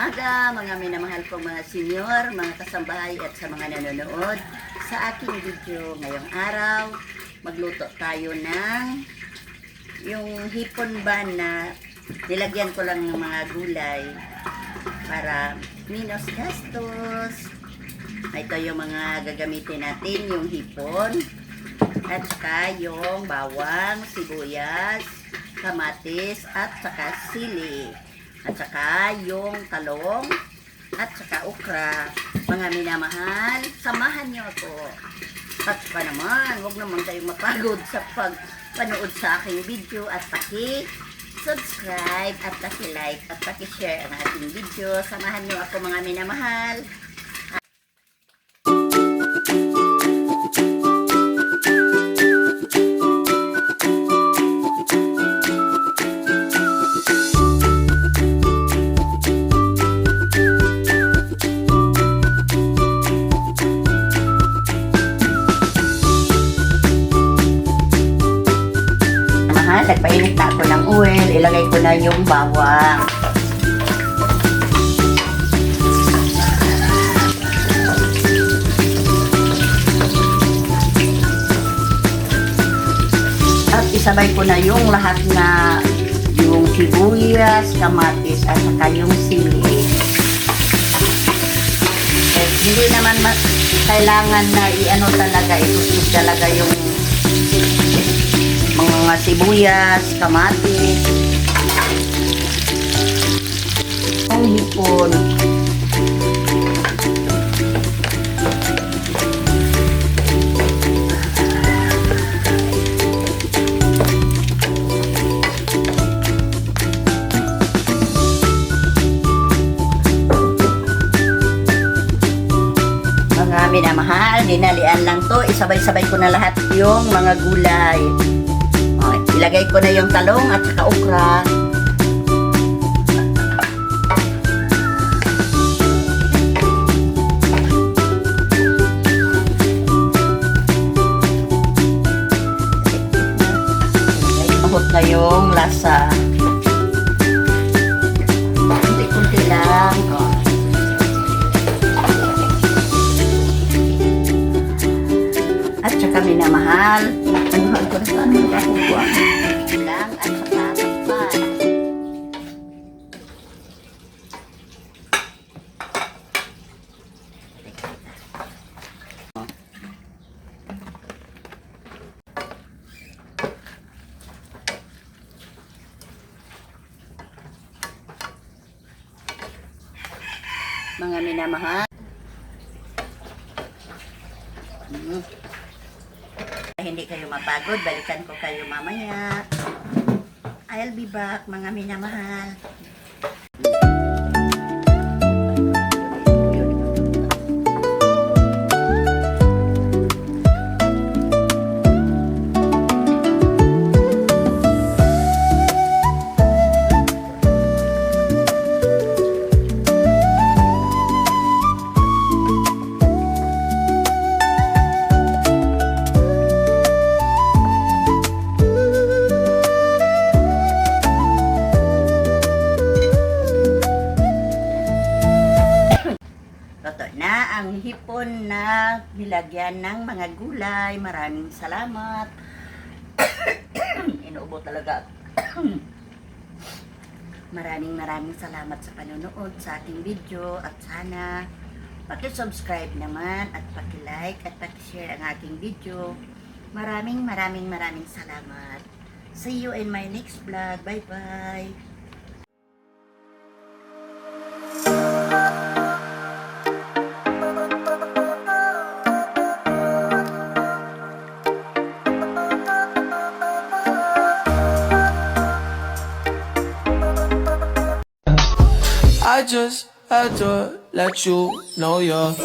umaga, mga minamahal ko mga senior, mga kasambahay at sa mga nanonood sa aking video. Ngayong araw, magluto tayo ng yung hipon ba na nilagyan ko lang ng mga gulay para minus gastos. Ito yung mga gagamitin natin, yung hipon at saka yung bawang, sibuyas, kamatis at saka sili. At saka yung talong at saka okra. Mga minamahal, samahan nyo ako. At pa naman, huwag naman kayong mapagod sa pagpanood sa aking video at paki-subscribe at paki-like at paki-share ang ating video. Samahan nyo ako mga minamahal. Nagpainit na ako ng oil, ilagay ko na yung bawang. At isabay ko na yung lahat na yung sibuyas, kamatis, at saka yung sili. At hindi naman kailangan na i-ano talaga, itusin talaga yung mga sibuyas, kamatis, ang hipon. Mga minamahal, dinalian lang to. Isabay-sabay ko na lahat yung mga gulay. Ilagay ko na yung talong at saka okra. Mahot na yung lasa. Kunti-kunti lang. At saka minamahal. Anuhan ko na saan mo kakuha. Lang at saka takpan. Mga minamahal. Hindi kayo mapagod, balikan ko kayo mamaya. I'll be back, mga minamahal. Na ang hipon na nilagyan ng mga gulay. Maraming salamat. Inuubo talaga. Maraming salamat sa panonood sa ating video at sana paki-subscribe naman at paki-like at paki-share ang aking video. Maraming salamat. See you in my next vlog. Bye bye. I just had to let you know you're